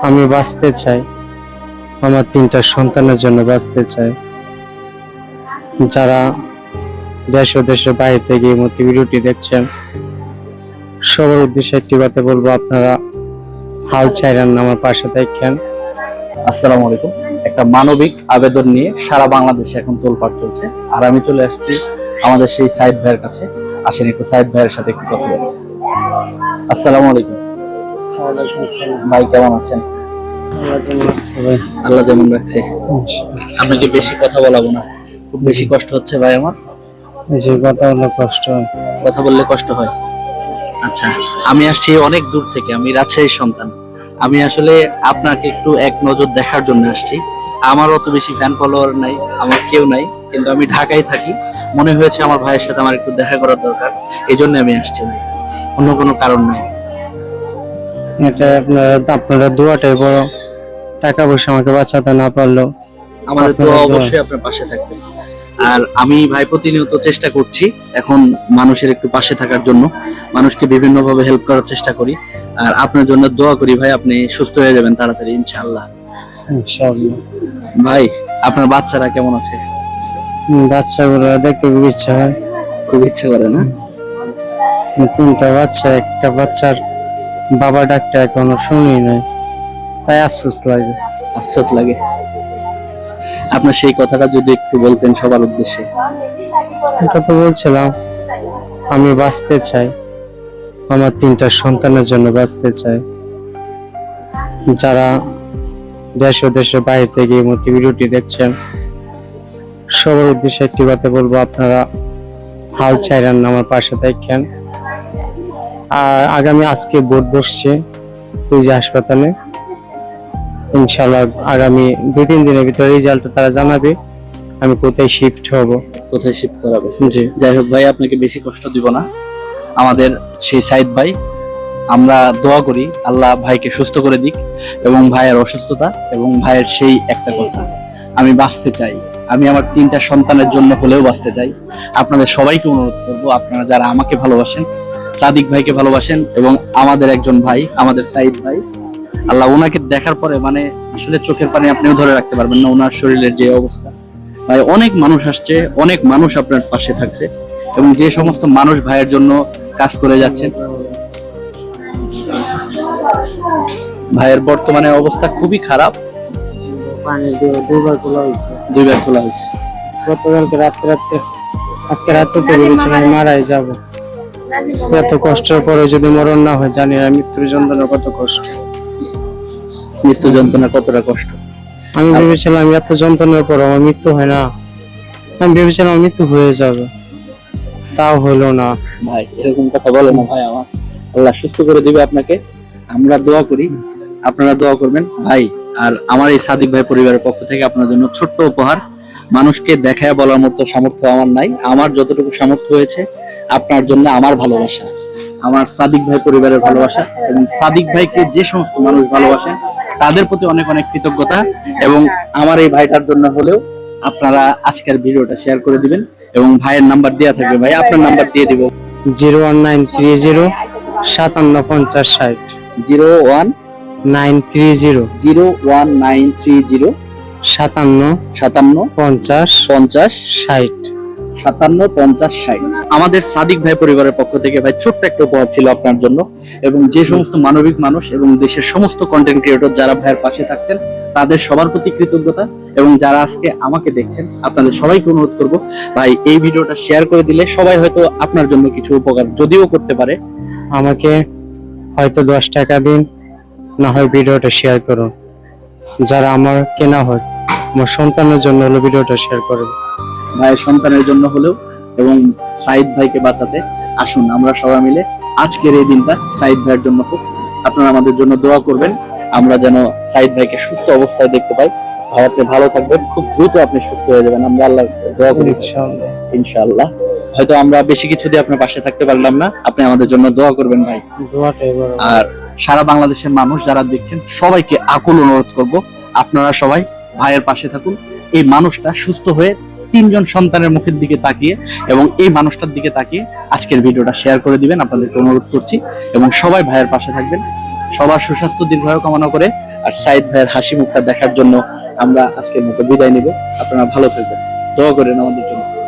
আমি বাঁচতে চাই, আমার 3টা সন্তানের জন্য বাঁচতে চাই। যারা দেশ ও দেশের বাইরে থেকে এই মুহূর্তে ভিডিওটি দেখছেন, সবার উদ্দেশ্যে একটি কথা বলবো, আপনারা হাল ছাইড়েন না, আমার পাশে থাকেন। আসসালামু আলাইকুম। একটা মানবিক আবেদন নিয়ে সারা বাংলাদেশে এখন তোলপাড় চলছে, আর আমি চলে আসছি আমাদের সেই সাইদ ভাইয়ের কাছে। আসেন একটু সাইদ ভাইয়ের সাথে একটু কথা বলি। আসসালামু আলাইকুম ভাই, কেমন আছেন? আল্লাহ যেমন রাখছে। আপনাকে বেশি কথা বলাবো না, খুব বেশি কষ্ট হচ্ছে ভাই আমার। বেশি কথা হলে কষ্ট হয়। কথা বললে কষ্ট হয়। আচ্ছা, আমি আসছি অনেক দূর থেকে, আমি রাজশাহীর সন্তান। আমি আসলে আপনাকে একটু এক নজর দেখার জন্য আসছি। আমার অত বেশি ফ্যান ফলোয়ার নাই, আমার কেউ নাই, কিন্তু আমি ঢাকায় থাকি। মনে হয়েছে আমার ভাইয়ের সাথে আমার একটু দেখা করার দরকার, এই জন্য আমি আসছি ভাই, অন্য কোনো কারণ নাই। এটা আপনারা দোয়াটাই বড়। টাকা পয়সা আমাকে বাঁচাতে না পারলেও আমাদের তো আপনারা দোয়া। অবশ্যই আপনার পাশে থাকবেন। আর আমি ভাই প্রতিনিয়ত চেষ্টা করছি এখন মানুষের একটু পাশে থাকার জন্য, মানুষকে বিভিন্ন ভাবে হেল্প করার চেষ্টা করি। আর আপনার জন্য দোয়া করি ভাই, আপনি সুস্থ হয়ে যাবেন তাড়াতাড়ি ইনশাআল্লাহ। ইনশাআল্লাহ। ভাই, আপনার বাচ্চারা কেমন আছে? বাচ্চাগুলো দেখতে খুব ইচ্ছা হয়। খুব ইচ্ছে করে না? 3টা বাচ্চা, একটা বাচ্চার বাবা ডাকটা এখনো শুনি নাই, তাই আফসোস লাগে। আফসোস লাগে। আপনার সেই কথাটা যদি একটু বলতেন সবার উদ্দেশ্যে। এটা তো বলছিলাম, আমি বাঁচতে চাই, আমার 3টা সন্তানের জন্য বাঁচতে চাই। যারা দেশ ও দেশের বাইরে থেকে এই মুহূর্তে ভিডিওটি দেখছেন, সবার উদ্দেশ্যে একটি কথা বলবো, আপনারা হাল ছাইড়েন না, আমার পাশে থাকেন। আর আগামী আজকে ভোট বসছে ওই যে হাসপাতালে, ইনশাআল্লাহ আগামী 2-3 দিনের ভিতরে রেজাল্ট তারা জানাবে আমি কোথায় শিফট হব। কোথায় শিফট করাবে? জি, যাই হোক ভাই, আপনাকে বেশি কষ্ট দিব না। আমাদের সেই সাইদ ভাই, আমরা দোয়া করি আল্লাহ ভাইকে সুস্থ করে দিক, এবং ভাইয়ের অসুস্থতা এবং ভাইয়ের সেই একটা কথা, আমি বাঁচতে চাই, আমি আমার 3টা সন্তানের জন্য হলেও বাঁচতে চাই। আপনাদের সবাইকে অনুরোধ করব, আপনারা যারা আমাকে ভালোবাসেন, সাদিক ভাইকে ভালোবাসেন, এবং আমাদের একজন ভাই, আমাদের সাইদ ভাই, আল্লাহ ওনাকে দেখার পরে মানে আসলে চোখের পানি আপনিও ধরে রাখতে পারবেন না, ওনার শরীরের যে অবস্থা। ভাই, অনেক মানুষ আসছে, অনেক মানুষ আপনার পাশে থাকছে, এবং যে সমস্ত মানুষ ভাইয়ের জন্য কাজ করে যাচ্ছেন, ভাইয়ের বর্তমানে অবস্থা খুবই খারাপ। পানি দিয়ে 2বার খোলা হয়েছে। 2বার খোলা হয়েছে। গতকালকে রাত্রে, আজকে রাত্রে তো ভেবেছিলাম আমি মারাই যাব। এত কষ্টের পরে যদি মরণ না হয়, জানি না মৃত্যুর যন্ত্রণা কত কষ্ট। মৃত্যু যন্ত্রণা কতটা কষ্ট। আমি ভেবেছিলাম এত যন্ত্রণার পর আমার মৃত্যু হয় না, আমি ভেবেছিলাম আমার মৃত্যু হয়ে যাবে, তাও হলো না। ভাই, এরকম কথা বলে না ভাই, আমার আল্লাহ সুস্থ করে দিবে আপনাকে, আমরা দোয়া করি, আপনারা দোয়া করবেন ভাই। আর আমার এই সাদিক ভাই পরিবারের পক্ষ থেকে আপনার জন্য ছোট্ট উপহার, মানুষকে দেখায় বলার মতো সামর্থ্য আমার নাই, আমার যতটুকু সামর্থ্য হয়েছে আপনার জন্য আমার ভালোবাসা, আমার সাদিক ভাই পরিবারের ভালোবাসা, এবং সাদিক ভাইকে যে সমস্ত মানুষ ভালোবাসেন তাদের প্রতি অনেক অনেক কৃতজ্ঞতা। এবং আমার এই ভাইটার জন্য হলেও আপনারা আজকের ভিডিওটা শেয়ার করে দিবেন, এবং ভাইয়ের নাম্বার দেওয়া থাকবে, ভাই আপনার নাম্বার দিয়ে দিব। 01930 575060। 01930 575060। আমাদের সাদিক ভাই পরিবারের পক্ষ থেকে ভাই ছোট্ট একটা উপহার ছিল আপনার জন্য, এবং যে সমস্ত মানবিক মানুষ এবং দেশের সমস্ত কন্টেন্ট ক্রিয়েটর যারা ভাইয়ের পাশে থাকছেন তাদের সবার প্রতি কৃতজ্ঞতা, এবং যারা আজকে আমাকে দেখছেন আপনাদের সবাইকে অনুরোধ করব ভাই, এই ভিডিওটা শেয়ার করে দিলে সবাই হয়তো আপনার জন্য কিছু উপকার যদিও করতে পারে। আমাকে হয়তো 10 টাকা দিন, না হয় ভিডিওটা শেয়ার করুন। যারা আমার কেনা হয়, আমার সন্তানের জন্য হলো ভিডিওটা শেয়ার করুন। ভাইয়ের সন্তানের জন্য হলেও, এবং সাইদ ভাইকে বাঁচাতে আসুন আমরা সবাই মিলে আজকের এই দিনটা সাইদ ভাইয়ের জন্য হোক। আপনারা আমাদের জন্য দোয়া করবেন, আমরা যেন সাইদ ভাইকে সুস্থ অবস্থায় দেখতে পাই। ভাই, আপনি ভালো থাকবেন, খুব দ্রুত আপনি সুস্থ হয়ে যাবেন, আমরা আল্লাহ দোয়া করি ইনশাআল্লাহ। ইনশাআল্লাহ। হয়তো আমরা বেশি কিছু দিয়ে আপনার পাশে থাকতে পারলাম না, আপনি আমাদের জন্য দোয়া করবেন ভাই। দোয়াটাই বড়। আর সারা বাংলাদেশের মানুষ যারা দেখছেন সবাইকে আকুল অনুরোধ করব, আপনারা সবাই ভাইয়ের পাশে থাকুন। এই মানুষটা সুস্থ হয়ে 3জন সন্তানের মুখের দিকে তাকিয়ে এবং এই মানুষটার দিকে তাকিয়ে আজকের ভিডিওটা শেয়ার করে দিবেন, আপনাদেরকে অনুরোধ করছি। এবং সবাই ভাইয়ের পাশে থাকবেন। সবার সুস্বাস্থ্য দীর্ঘায়ু কামনা করে আর সাইদ ভাইয়ের হাসি মুখটা দেখার জন্য আমরা আজকের মতো বিদায় নিব। আপনারা ভালো থাকবেন, দোয়া করেন আমাদের জন্য।